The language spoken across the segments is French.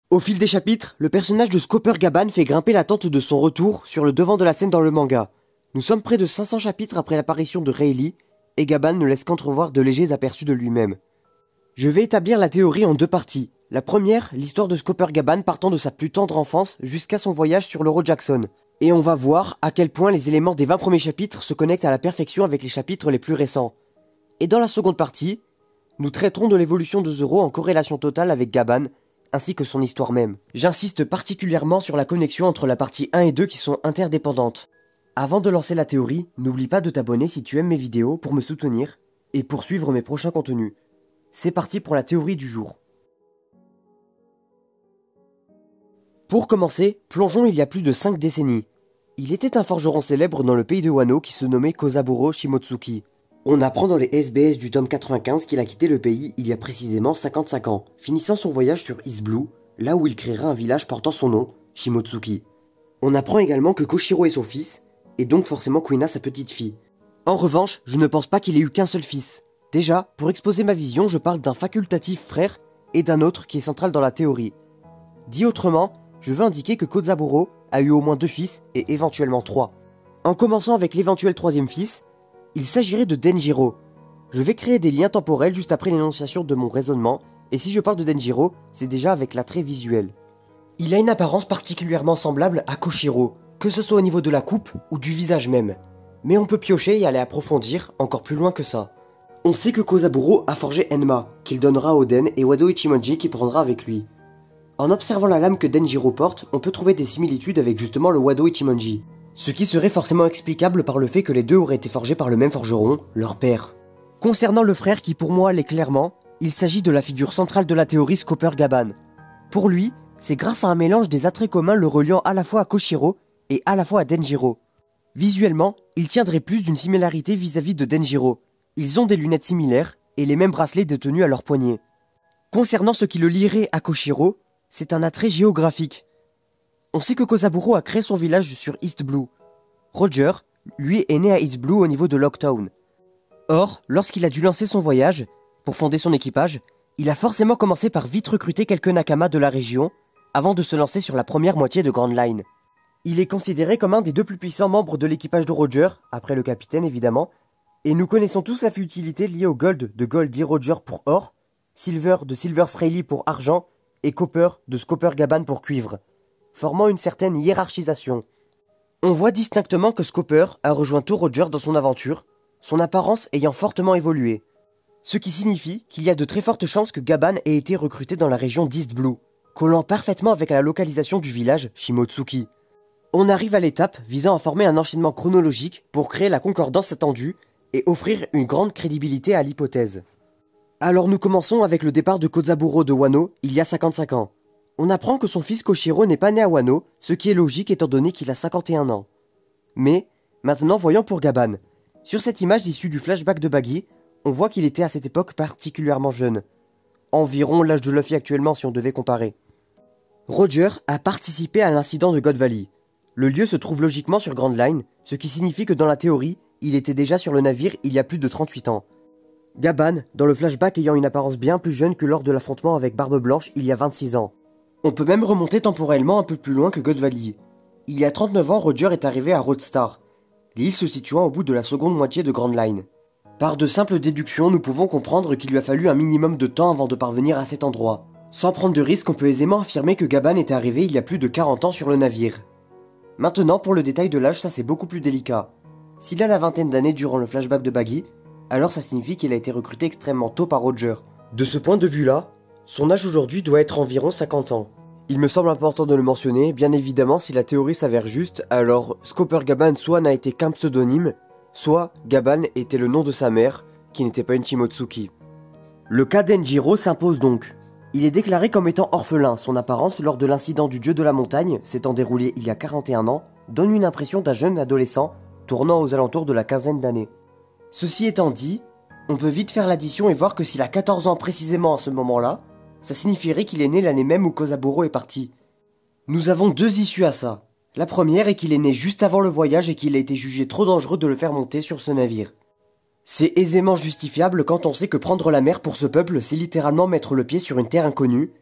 Au fil des chapitres, le personnage de Scopper Gaban fait grimper l'attente de son retour sur le devant de la scène dans le manga. Nous sommes près de 500 chapitres après l'apparition de Rayleigh, et Gaban ne laisse qu'entrevoir de légers aperçus de lui-même. Je vais établir la théorie en deux parties. La première, l'histoire de Scopper Gaban partant de sa plus tendre enfance jusqu'à son voyage sur l'Euro Jackson. Et on va voir à quel point les éléments des 20 premiers chapitres se connectent à la perfection avec les chapitres les plus récents. Et dans la seconde partie, nous traiterons de l'évolution de Zoro en corrélation totale avec Gaban, ainsi que son histoire même. J'insiste particulièrement sur la connexion entre la partie 1 et 2 qui sont interdépendantes. Avant de lancer la théorie, n'oublie pas de t'abonner si tu aimes mes vidéos pour me soutenir et pour suivre mes prochains contenus. C'est parti pour la théorie du jour. Pour commencer, plongeons il y a plus de 5 décennies. Il était un forgeron célèbre dans le pays de Wano qui se nommait Kozaburo Shimotsuki. On apprend dans les SBS du tome 95 qu'il a quitté le pays il y a précisément 55 ans, finissant son voyage sur East Blue, là où il créera un village portant son nom, Shimotsuki. On apprend également que Koshiro est son fils, et donc forcément Kuina sa petite fille. En revanche, je ne pense pas qu'il ait eu qu'un seul fils. Déjà, pour exposer ma vision, je parle d'un facultatif frère et d'un autre qui est central dans la théorie. Dit autrement, je veux indiquer que Kozaburo a eu au moins 2 fils et éventuellement 3. En commençant avec l'éventuel 3e fils, il s'agirait de Denjiro. Je vais créer des liens temporels juste après l'énonciation de mon raisonnement, et si je parle de Denjiro, c'est déjà avec l'attrait visuel. Il a une apparence particulièrement semblable à Koshiro, que ce soit au niveau de la coupe ou du visage même. Mais on peut piocher et aller approfondir encore plus loin que ça. On sait que Kozaburo a forgé Enma, qu'il donnera à Oden et Wado Ichimonji qui prendra avec lui. En observant la lame que Denjiro porte, on peut trouver des similitudes avec justement le Wado Ichimonji. Ce qui serait forcément explicable par le fait que les deux auraient été forgés par le même forgeron, leur père. Concernant le frère qui pour moi l'est clairement, il s'agit de la figure centrale de la théorie Scopper Gaban. Pour lui, c'est grâce à un mélange des attraits communs le reliant à la fois à Koshiro et à la fois à Denjiro. Visuellement, il tiendrait plus d'une similarité vis-à-vis de Denjiro. Ils ont des lunettes similaires et les mêmes bracelets détenus à leurs poignets. Concernant ce qui le lierait à Koshiro, c'est un attrait géographique. On sait que Kozaburo a créé son village sur East Blue. Roger, lui, est né à East Blue au niveau de Locktown. Or, lorsqu'il a dû lancer son voyage, pour fonder son équipage, il a forcément commencé par vite recruter quelques Nakama de la région, avant de se lancer sur la première moitié de Grand Line. Il est considéré comme un des 2 plus puissants membres de l'équipage de Roger, après le capitaine évidemment, et nous connaissons tous la futilité liée au Gold de Goldie Roger pour or, Silver de Silver Rayleigh pour argent, et Copper de Scopper Gaban pour cuivre, formant une certaine hiérarchisation. On voit distinctement que Scopper a rejoint tôt Roger dans son aventure, son apparence ayant fortement évolué. Ce qui signifie qu'il y a de très fortes chances que Gaban ait été recruté dans la région d'East Blue, collant parfaitement avec la localisation du village Shimotsuki. On arrive à l'étape visant à former un enchaînement chronologique pour créer la concordance attendue et offrir une grande crédibilité à l'hypothèse. Alors nous commençons avec le départ de Kozaburo de Wano il y a 55 ans. On apprend que son fils Koshiro n'est pas né à Wano, ce qui est logique étant donné qu'il a 51 ans. Mais, maintenant voyons pour Gaban. Sur cette image issue du flashback de Baggy, on voit qu'il était à cette époque particulièrement jeune. Environ l'âge de Luffy actuellement si on devait comparer. Roger a participé à l'incident de God Valley. Le lieu se trouve logiquement sur Grand Line, ce qui signifie que dans la théorie, il était déjà sur le navire il y a plus de 38 ans. Gaban, dans le flashback ayant une apparence bien plus jeune que lors de l'affrontement avec Barbe Blanche il y a 26 ans. On peut même remonter temporellement un peu plus loin que God Valley. Il y a 39 ans, Roger est arrivé à Roadstar, l'île se situant au bout de la seconde moitié de Grand Line. Par de simples déductions, nous pouvons comprendre qu'il lui a fallu un minimum de temps avant de parvenir à cet endroit. Sans prendre de risque, on peut aisément affirmer que Gaban est arrivé il y a plus de 40 ans sur le navire. Maintenant, pour le détail de l'âge, ça c'est beaucoup plus délicat. S'il a la vingtaine d'années durant le flashback de Baggy, alors ça signifie qu'il a été recruté extrêmement tôt par Roger. De ce point de vue-là, son âge aujourd'hui doit être environ 50 ans. Il me semble important de le mentionner, bien évidemment si la théorie s'avère juste, alors Scopper Gaban soit n'a été qu'un pseudonyme, soit Gaban était le nom de sa mère, qui n'était pas une Shimotsuki. Le cas d'Enjiro s'impose donc. Il est déclaré comme étant orphelin, son apparence lors de l'incident du dieu de la montagne, s'étant déroulé il y a 41 ans, donne une impression d'un jeune adolescent, tournant aux alentours de la quinzaine d'années. Ceci étant dit, on peut vite faire l'addition et voir que s'il a 14 ans précisément à ce moment-là, ça signifierait qu'il est né l'année même où Kozaburo est parti. Nous avons 2 issues à ça. La première est qu'il est né juste avant le voyage et qu'il a été jugé trop dangereux de le faire monter sur ce navire. C'est aisément justifiable quand on sait que prendre la mer pour ce peuple, c'est littéralement mettre le pied sur une terre inconnue,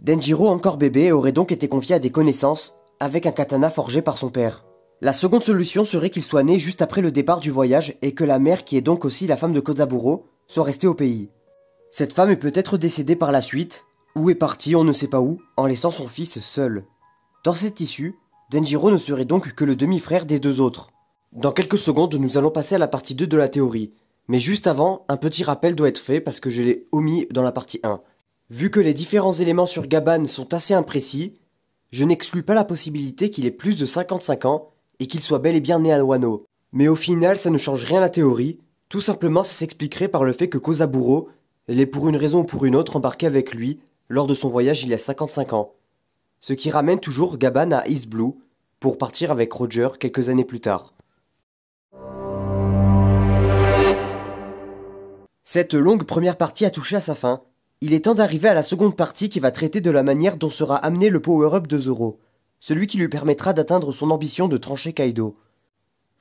Denjiro, encore bébé, aurait donc été confié à des connaissances, avec un katana forgé par son père. La seconde solution serait qu'il soit né juste après le départ du voyage et que la mère, qui est donc aussi la femme de Kozaburo, soit restée au pays. Cette femme est peut-être décédée par la suite, ou est partie on ne sait pas où, en laissant son fils seul. Dans cette issue, Denjiro ne serait donc que le demi-frère des deux autres. Dans quelques secondes, nous allons passer à la partie 2 de la théorie. Mais juste avant, un petit rappel doit être fait parce que je l'ai omis dans la partie 1. Vu que les différents éléments sur Gaban sont assez imprécis, je n'exclus pas la possibilité qu'il ait plus de 55 ans et qu'il soit bel et bien né à Wano. Mais au final, ça ne change rien à la théorie, tout simplement ça s'expliquerait par le fait que Kozaburo l'ait pour une raison ou pour une autre embarqué avec lui lors de son voyage il y a 55 ans. Ce qui ramène toujours Gaban à East Blue pour partir avec Roger quelques années plus tard. Cette longue première partie a touché à sa fin. Il est temps d'arriver à la seconde partie qui va traiter de la manière dont sera amené le power-up de Zoro, celui qui lui permettra d'atteindre son ambition de trancher Kaido.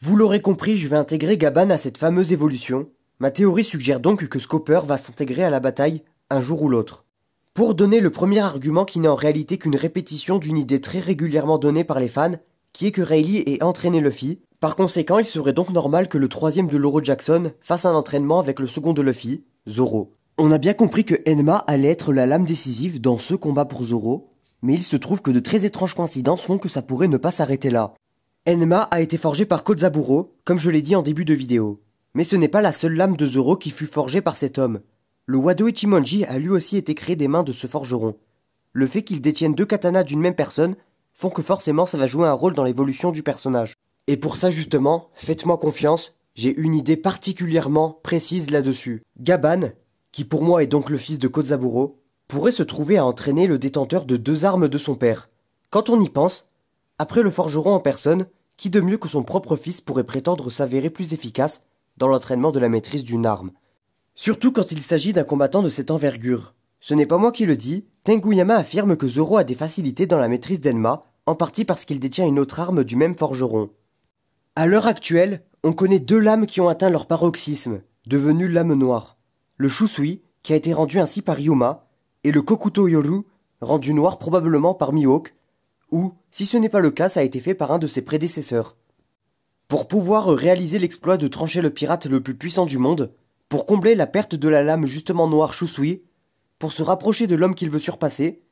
Vous l'aurez compris, je vais intégrer Gaban à cette fameuse évolution. Ma théorie suggère donc que Scopper va s'intégrer à la bataille un jour ou l'autre. Pour donner le premier argument qui n'est en réalité qu'une répétition d'une idée très régulièrement donnée par les fans, qui est que Rayleigh ait entraîné Luffy. Par conséquent, il serait donc normal que le troisième de Lauro Jackson fasse un entraînement avec le second de Luffy, Zoro. On a bien compris que Enma allait être la lame décisive dans ce combat pour Zoro, mais il se trouve que de très étranges coïncidences font que ça pourrait ne pas s'arrêter là. Enma a été forgée par Kozaburo, comme je l'ai dit en début de vidéo. Mais ce n'est pas la seule lame de Zoro qui fut forgée par cet homme. Le Wado Ichimonji a lui aussi été créé des mains de ce forgeron. Le fait qu'il détienne deux katanas d'une même personne font que forcément ça va jouer un rôle dans l'évolution du personnage. Et pour ça justement, faites-moi confiance, j'ai une idée particulièrement précise là-dessus. Gaban, qui pour moi est donc le fils de Kozaburo, pourrait se trouver à entraîner le détenteur de deux armes de son père. Quand on y pense, après le forgeron en personne, qui de mieux que son propre fils pourrait prétendre s'avérer plus efficace dans l'entraînement de la maîtrise d'une arme. Surtout quand il s'agit d'un combattant de cette envergure. Ce n'est pas moi qui le dis, Tenguyama affirme que Zoro a des facilités dans la maîtrise d'Enma, en partie parce qu'il détient une autre arme du même forgeron. À l'heure actuelle, on connaît deux lames qui ont atteint leur paroxysme, devenues lames noires. Le Shusui, qui a été rendu ainsi par Ryuma, et le Kokuto Yoru, rendu noir probablement par Mihawk, ou, si ce n'est pas le cas, ça a été fait par un de ses prédécesseurs. Pour pouvoir réaliser l'exploit de trancher le pirate le plus puissant du monde, pour combler la perte de la lame justement noire Shusui, pour se rapprocher de l'homme qu'il veut surpasser,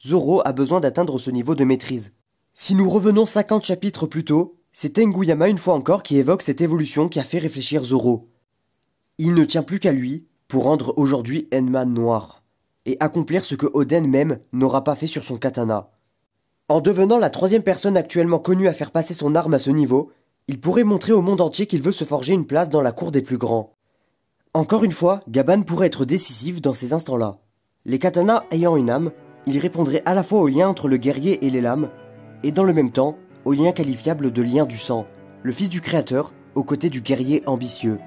Zoro a besoin d'atteindre ce niveau de maîtrise. Si nous revenons 50 chapitres plus tôt, c'est Tenguyama une fois encore qui évoque cette évolution qui a fait réfléchir Zoro. Il ne tient plus qu'à lui pour rendre aujourd'hui Enma noir, et accomplir ce que Oden même n'aura pas fait sur son katana. En devenant la troisième personne actuellement connue à faire passer son arme à ce niveau, il pourrait montrer au monde entier qu'il veut se forger une place dans la cour des plus grands. Encore une fois, Gaban pourrait être décisif dans ces instants-là. Les katanas ayant une âme, il répondrait à la fois au lien entre le guerrier et les lames, et dans le même temps, au lien qualifiable de lien du sang, le fils du créateur, aux côtés du guerrier ambitieux.